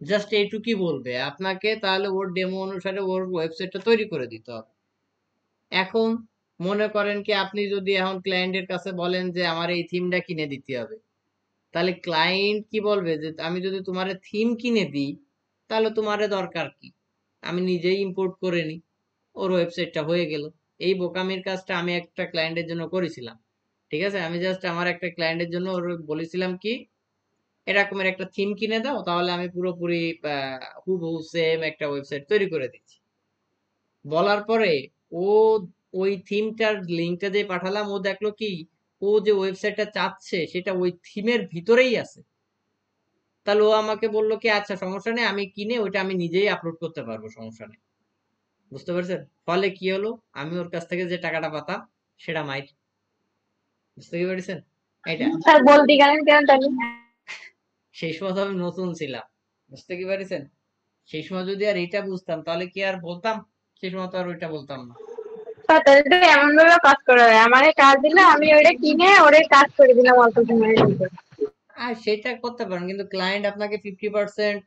জাস্ট এইটুকুই বলবে আপনাকে, তাহলে ওর ডেমো অনুসারে ওর ওয়েবসাইটটা তৈরি করে দিতে হবে। এখন মনে করেন কি আপনি যদি এখন ক্লায়েন্টের কাছে বলেন যে আমার এই থিমটা কিনে দিতে হবে, তাহলে ক্লায়েন্ট কি বলবে যে আমি যদি তোমার থিম কিনে দিই তাহলে তোমারে দরকার কি, আমি নিজেই ইম্পোর্ট করে নিই, ওর ওয়েবসাইটটা হয়ে গেল। এই বোকামির কাজটা আমি একটা ক্লায়েন্টের জন্য করেছিলাম, ঠিক আছে। আমি জাস্ট আমার একটা ক্লায়েন্টের জন্য ওর বলেছিলাম কি এরকমের একটা থিম কিনে দাও, তাহলে আমি পুরোপুরি হুবহু সেম একটা ওয়েবসাইট তৈরি করে দিচ্ছি। বলার পরে ও ওই থিমটার লিঙ্কটা যে পাঠালাম, ও দেখলো কি ও যে ওয়েবসাইটটা চাচ্ছে সেটা ওই থিমের ভিতরেই আছে। তাহলে ও আমাকে বললো কি আচ্ছা সমস্যা নেই, আমি কিনে ওইটা আমি নিজেই আপলোড করতে পারবো, সমস্যা নেই। বুঝতে পারছেন? ফলে কি হলো, আমি ওর কাছ থেকে যে টাকাটা পাতাম সেটা মাইর। বুঝতে কি পেরেছেন? এটা স্যার বলতে গেলেন কেন তাহলে? সেই সময় তো আমি নতুন ছিলাম, বুঝতে কি পেরেছেন? সেই সময় যদি আর এটা বুঝতাম তাহলে কি আর বলতাম, সেই সময় তো আর ওইটা বলতাম না। স্যার তাহলে তো এমন ভাবে কাজ করা হয়, আমারে কাজ দিলে আমি ওটা কিনে ওরে কাজ করে দিলাম অল্প সময়ের মধ্যে। আর সেটা করতে পারেন, কিন্তু ক্লায়েন্ট আপনাকে 50%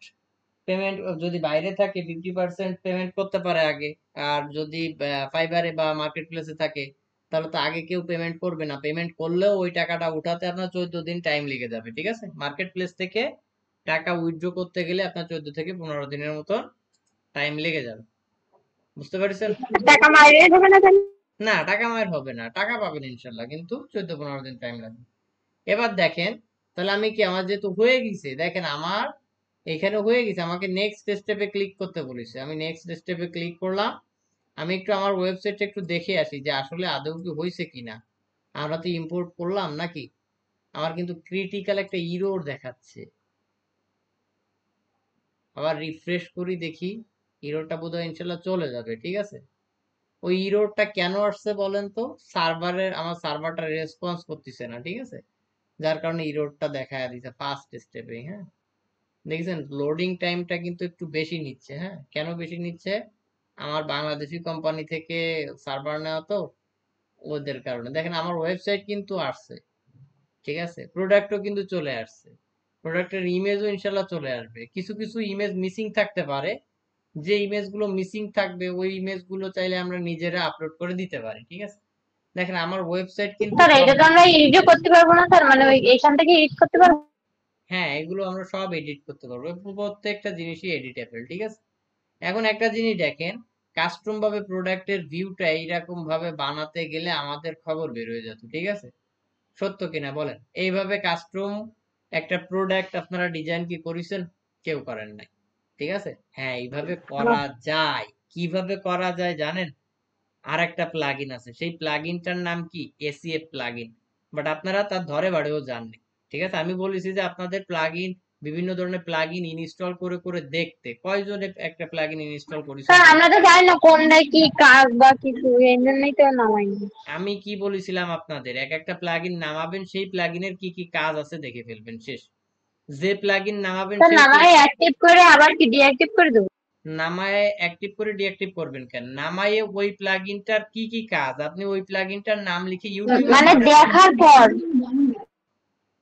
পেমেন্ট যদি বাইরে থাকে 50% পেমেন্ট করতে পারে আগে। আর যদি ফাইবারে বা মার্কেট প্লেসে থাকে তাহলে তো আগে কেউ পেমেন্ট করবে না, পেমেন্ট করলেও ওই টাকাটা উঠাতে আপনার 14 দিন টাইম লেগে যাবে, ঠিক আছে। মার্কেট প্লেস থেকে টাকা উইথড্র করতে গেলে আপনার 14 থেকে 15 দিনের মতো টাইম লেগে যাবে। বুঝতে পেরেছেন? টাকা মাইরে দেবে না তাহলে? না, টাকা মায়ের হবে না, টাকা পাবেন ইনশাল্লাহ, কিন্তু 14-15 দিন টাইম লাগবে। এবার দেখেন, তাহলে আমি কি আমার যেহেতু হয়ে গেছে, দেখেন আমার এখানে হয়ে গেছে, আমাকে নেক্সট স্টেপে ক্লিক করতে বলেছে, আমি নেক্সট স্টেপে ক্লিক করলাম। আমি একটু আমার ওয়েবসাইটটা একটু দেখে আসি যে আসলে আদৌ কি হয়েছে কিনা, আমরা তো ইম্পোর্ট করলাম নাকি। আমার কিন্তু ক্রিটিক্যাল একটা ইরোর দেখাচ্ছে, আবার রিফ্রেশ করি দেখি, ইরোরটা বোধহয় ইনশাল্লাহ চলে যাবে, ঠিক আছে। ওই ইরোরটা কেন আসছে বলেন তো, সার্ভারের আমার সার্ভারটা রেসপন্স করতেছে না, ঠিক আছে, যার কারণে ইরোরটা দেখা দিচ্ছে ফার্স্ট স্টেপে। হ্যাঁ, দেখছেন লোডিং টাইমটা কিন্তু একটু বেশি নিচ্ছে। হ্যাঁ, কেন বেশি নিচ্ছে, আমার বাংলাদেশি কোম্পানি থেকে সার্ভার নেওয়া তো, ওদের কারণে। দেখেন আমার ওয়েবসাইট কিন্তু আসছে, ঠিক আছে, প্রোডাক্টও কিন্তু চলে আসছে, প্রোডাক্টের ইমেজও ইনশাল্লাহ চলে আসবে। কিছু কিছু ইমেজ মিসিং থাকতে পারে, যে ইমেজগুলো মিসিং থাকবে ওই ইমেজগুলো চাইলে আমরা নিজেরা আপলোড করে দিতে পারি, ঠিক আছে। দেখেন আমার ওয়েবসাইট কিন্তু স্যার সব, এটা তো আমরা এডিটও করতে পারবো না স্যার, মানে ওই এখান থেকে এডিট করতে পারবো? হ্যাঁ এগুলো আমরা সব এডিট করতে পারবো, প্রত্যেকটা জিনিসই এডিটেবল, ঠিক আছে। এখন একটা জিনিস দেখেন, কাস্টম ভাবে প্রোডাক্টের ভিউটা এইরকম ভাবে বানাতে গেলে আমাদের খবর বের হয়ে যেত, ঠিক আছে। সত্য কিনা বলেন, এইভাবে কাস্টম একটা প্রোডাক্ট আপনারা ডিজাইন কি করেছেন? কেউ করেন নাই, ঠিক আছে। হ্যাঁ এইভাবে করা যায়, কিভাবে করা যায় জানেন? আর একটা প্লাগইন আছে, সেই প্লাগইনটার নাম কি এসিএফ প্লাগইন, বাট আপনারা তার ধরে বাড়েও জাননি, ঠিক আছে। আমি বলেছি যে আপনাদের প্লাগইন, বিভিন্ন ধরনের প্লাগইন ইনস্টল করে করে দেখতে, কয়জনে একটা প্লাগইন ইনস্টল করেছেন স্যার বলুন? আমরা তো জানি না কোনটা কি কাজ বা কিছু, এই জন্যই তো নামাইনি। আমি কি বলেছিলাম আপনাদের, এক একটা প্লাগইন নামাবেন, সেই প্লাগইনের কি কি কাজ আছে দেখে ফেলবেন, শেষ। যে প্লাগইন নামাবেন স্যার সেই নামাই অ্যাক্টিভ করে আবার কি ডিঅ্যাক্টিভ করে দেবো? নামায়ে অ্যাক্টিভ করে ডিঅ্যাক্টিভ করবেন কেন, নামায়ে ওই প্লাগইনটার কি কি কাজ আপনি ওই প্লাগইনটার নাম লিখে ইউটিউবে মানে সার্চ করেন, দেখার পর?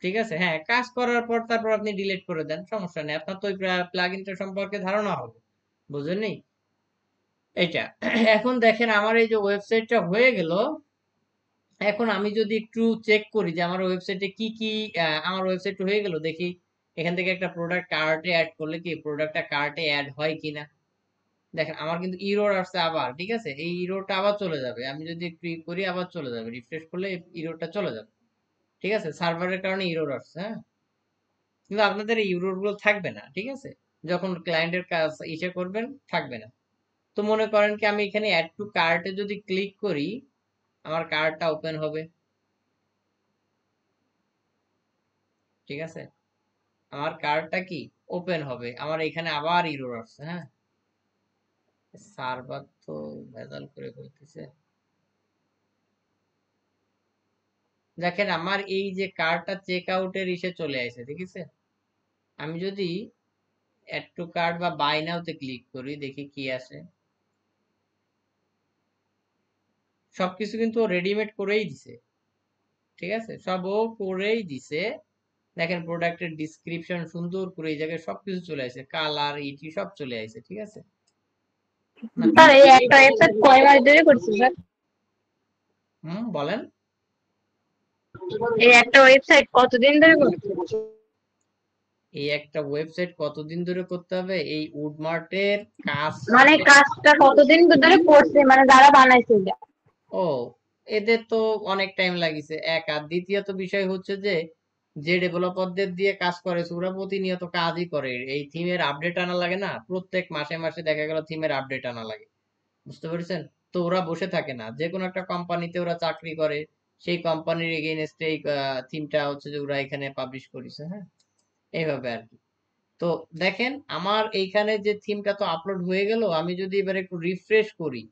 ঠিক আছে। হ্যাঁ, কাজ করার পর তারপর আপনি ডিলিট করে দেন, সমস্যা নেই, আপনার তো ওই প্লাগইনটা সম্পর্কে ধারণা হবে, বুঝেননি এটা। এখন দেখেন আমার এই যে ওয়েবসাইটটা হয়ে গেল, এখন আমি যদি একটু চেক করি যে আমার ওয়েবসাইটে কি কি, আমার ওয়েবসাইট হয়ে গেল, দেখি এখান থেকে একটা প্রোডাক্ট কার্টে অ্যাড করলে কি প্রোডাক্টটা কার্টে অ্যাড হয় কিনা। দেখেন আমার কিন্তু ইরোর আসছে আবার, ঠিক আছে, এই ইরোরটা আবার চলে যাবে, আমি যদি একটু করি আবার চলে যাবে, রিফ্রেশ করলে ইরোরটা চলে যাবে, ঠিক আছে, সার্ভারের কারণে ইরোর আসছে। হ্যাঁ, কিন্তু আপনাদের এই ইউরোর গুলো থাকবে না, ঠিক আছে, যখন ক্লায়েন্টের কাজ ইসে করবেন থাকবে না। তো মনে করেন কি আমি এখানে অ্যাড টু কার্টে যদি ক্লিক করি, আমার কার্টটা ওপেন হবে, ঠিক আছে, আমার কার্টটা কি ওপেন হবে, আমার এখানে আবার ইরোর আসছে। হ্যাঁ, সার্ভার তো ভেজাল করে বলতেছে। দেখেন আমার এই যে কার্ডটা চেক আউটের ইসে চলে আসে, দেখেছে? আমি যদি অ্যাড টু কার্ড বা বাই নাওতে ক্লিক করি, দেখি কি আসে। সবকিছু কিন্তু রেডিমেড করেই দিছে, ঠিক আছে? সব ও করেই দিছে। দেখেন প্রোডাক্টের ডিসক্রিপশন সুন্দর করে এই জায়গায় সবকিছু চলে আসে, কালার ইটি সব চলে আসে, ঠিক আছে? না, স্যার এই একটা ওয়েবসাইট কয় মাস ধরে করছে স্যার? বলেন। এই একটা ওয়েবসাইট কতদিন ধরে করছে? এই একটা ওয়েবসাইট কতদিন ধরে করতে হবে? এই উডমার্টের কাজ। মানে কাজটা কতদিন ধরে করছে, মানে যারা বানাইছে এটা? ও, এদের তো অনেক টাইম লাগিছে এক। আর দ্বিতীয়ত বিষয় হচ্ছে যে যে ডেভেলপারদের দিয়ে কাজ করে ওরা প্রতিনিয়ত কাজই করে, এই থিমের আপডেট আনা লাগে না, প্রত্যেক মাসে মাসে দেখা গেল থিমের আপডেট আনা লাগে, বুঝতে পেরেছেন? তো ওরা বসে থাকে না, যে কোনো একটা কোম্পানিতে ওরা চাকরি করে, সেই কোম্পানির এগেইনস্টে এই থিমটা হচ্ছে যে ওরা এখানে পাবলিশ করেছে। হ্যাঁ, এইভাবে আর কি। তো দেখেন আমার এইখানে যে থিমটা তো আপলোড হয়ে গেল, আমি যদি এবার একটু রিফ্রেশ করি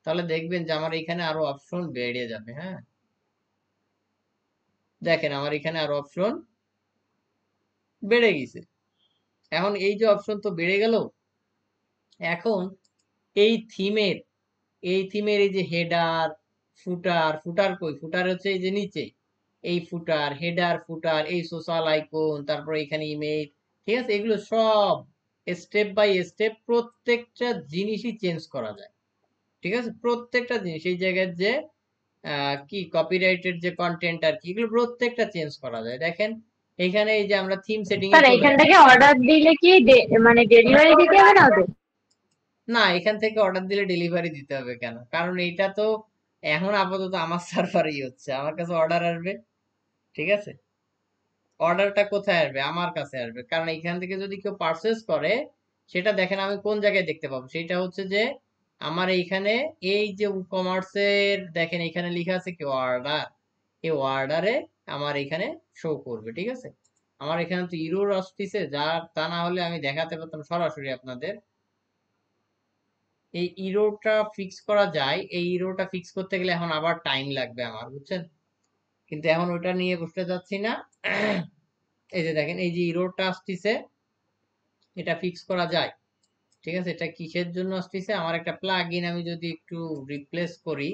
তাহলে দেখবেন যে আমার এখানে আরো অপশন বেড়ে যাবে। হ্যাঁ, দেখেন আমার এখানে আরো অপশন বেড়ে গেছে। এখন এই যে অপশন তো বেড়ে গেল, এখন এই থিমের এই যে হেডার, ফুটার, ফুটার কই, ফুটার হচ্ছে এই যে নিচে, এই ফুটার, হেডার, ফুটার, এই সোশ্যাল আইকন, তারপর এখানে ইমেজ, ঠিক আছে? এগুলো সব স্টেপ বাই স্টেপ প্রত্যেকটা জিনিসই চেঞ্জ করা যায়, ঠিক আছে? প্রত্যেকটা জিনিস এই জায়গায় যে কি কপিরাইটেড যে কন্টেন্ট আর কি, এগুলো প্রত্যেকটা চেঞ্জ করা যায়। দেখেন এখানে এই যে আমরা থিম সেটিং এ স্যার চলে এখান আসি। থেকে অর্ডার দিলে কি মানে ডেলিভারি দিতে হবে না ওদের? না, এখান থেকে অর্ডার দিলে ডেলিভারি দিতে হবে কেন? কারণ এইটা তো এখন আপাতত আমার সার্ভারেই হচ্ছে, আমার কাছে অর্ডার আসবে, ঠিক আছে? অর্ডারটা কোথায় আসবে? আমার কাছে আসবে, কারণ এখান থেকে যদি কেউ পারচেজ করে, সেটা দেখেন আমি কোন জায়গায় দেখতে পাবো, সেটা হচ্ছে যে আমার এইখানে এই যে কমার্সের দেখেন এখানে লেখা আছে কি অর্ডার, এই অর্ডারে আমার এখানে শো করবে, ঠিক আছে? আমার এখানে তো ইরোর আসতেছে, যা তা না হলে আমি দেখাতে পারতাম সরাসরি আপনাদের। এই ইরোটা ফিক্স করা যায়, এই ইরোটা ফিক্স করতে গেলে এখন আবার টাইম লাগবে আমার, বুঝছেন? কিন্তু এখন ওটা নিয়ে বসতে যাচ্ছি না। এই যে দেখেন এই যে ইরোটা আসতেছে, এটা ফিক্স করা যায়, ঠিক আছে? এটা কিসের জন্য আসতেছে? আমার একটা প্লাগ ইন আমি যদি একটু রিপ্লেস করি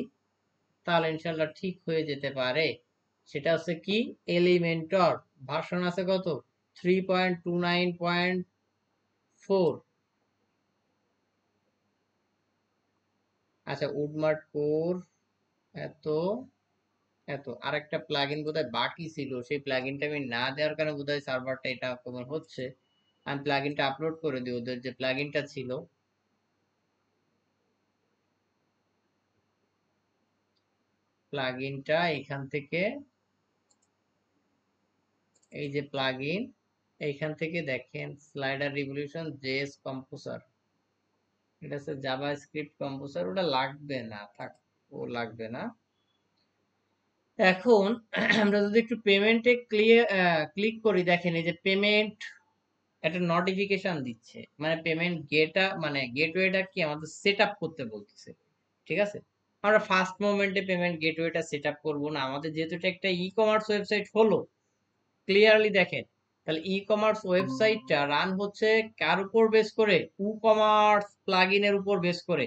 তাহলে ইনশাল্লাহ ঠিক হয়ে যেতে পারে। সেটা হচ্ছে কি, এলিমেন্টর ভার্সন আছে কত, 3.29.4। আচ্ছা, উডমার্ট কোর এত এত আরেকটা প্লাগইন বোধহয় বাকি ছিল, সেই প্লাগইনটা আমি না দেওয়ার কারণে বোধহয় সার্ভারটা এটা তোমার হচ্ছে। আমি প্লাগইনটা আপলোড করে দিই, ওদের যে প্লাগইনটা ছিল। প্লাগইনটা এখান থেকে, এই যে প্লাগইন, এইখান থেকে দেখেন স্লাইডার রিভলিউশন জেএস কম্পোজার, এটা হচ্ছে জাভাস্ক্রিপ্ট কম্পোজার, ওটা লাগবে না, থাক, ও লাগবে না। এখন আমরা যদি একটু পেমেন্টে ক্লিক করি, দেখেন এই যে পেমেন্ট একটা নোটিফিকেশন দিচ্ছে, মানে পেমেন্ট মানে গেটওয়েটা কি আমাদের সেট আপ করতে বলতেছে, ঠিক আছে? আমরা ফার্স্ট মোমেন্টে পেমেন্ট গেটওয়েটা সেট আপ করবো না, আমাদের যেহেতু এটা একটা ই কমার্স ওয়েবসাইট হলো, ক্লিয়ারলি দেখেন, তাহলে ই কমার্স ওয়েবসাইটটা রান হচ্ছে কার উপর বেস করে? ই কমার্স প্লাগইনের উপর বেস করে।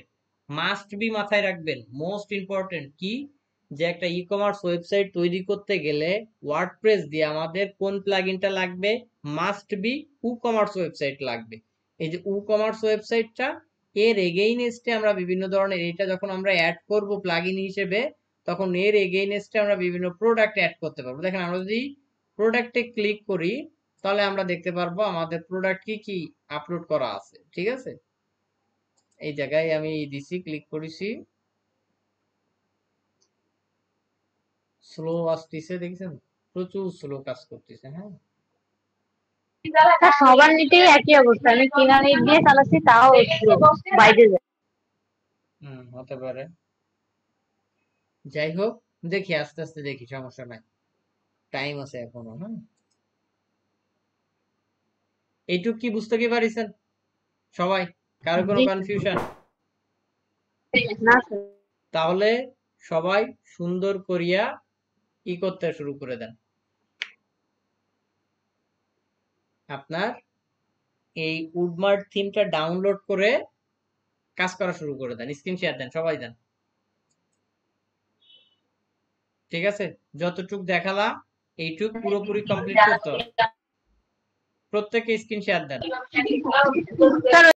মাস্ট বি মাথায় রাখবেন, মোস্ট ইম্পর্টেন্ট কি, যে একটা ই কমার্স ওয়েবসাইট তৈরি করতে গেলে ওয়ার্ডপ্রেস দিয়ে আমাদের কোন প্লাগইনটা লাগবে? Must be e commerce website লাগবে। এই যে ই কমার্স ওয়েবসাইটটা, এর এগেইনস্টে আমরা বিভিন্ন ধরনের, এটা যখন আমরা অ্যাড করব প্লাগইন হিসেবে, তখন এর এগেইনস্টে আমরা বিভিন্ন প্রোডাক্ট অ্যাড করতে পারবো। দেখেন আমরা যদি প্রোডাক্টে ক্লিক করি তাহলে আমরা দেখতে পারবো আমাদের প্রোডাক্ট কি কি আপলোড করা আছে, ঠিক আছে? এই জায়গায় আমি দিছি, ক্লিক করেছি, স্লো আসতেছে, দেখছেন? প্রচুর স্লো কাজ করতেছে। হ্যাঁ, স্যার সবার নিতেই একই অবস্থা, আমি কিনা নেট দিয়ে চালাচ্ছি তাও slow, বাইরে যায়। হতে পারে। যাই হোক, দেখি আস্তে আস্তে দেখি, সমস্যা নাই, টাইম আছে এখনো। হ্যাঁ, এইটুক কি বুঝতে কি পারিছেন সবাই? কারো কোনো জি কনফিউশন? না স্যার। তাহলে সবাই সুন্দর করিয়া ই করতে শুরু করে দেন, আপনার এই উডমার্ট থিমটা ডাউনলোড করে কাজ করা শুরু করে দেন, স্ক্রিন শেয়ার দেন, সবাই দেন। ঠিক আছে, যতটুক দেখালাম এইটুক পুরোপুরি কমপ্লিট করতে হবে, প্রত্যেকে স্ক্রিন শেয়ার দেন। স্যার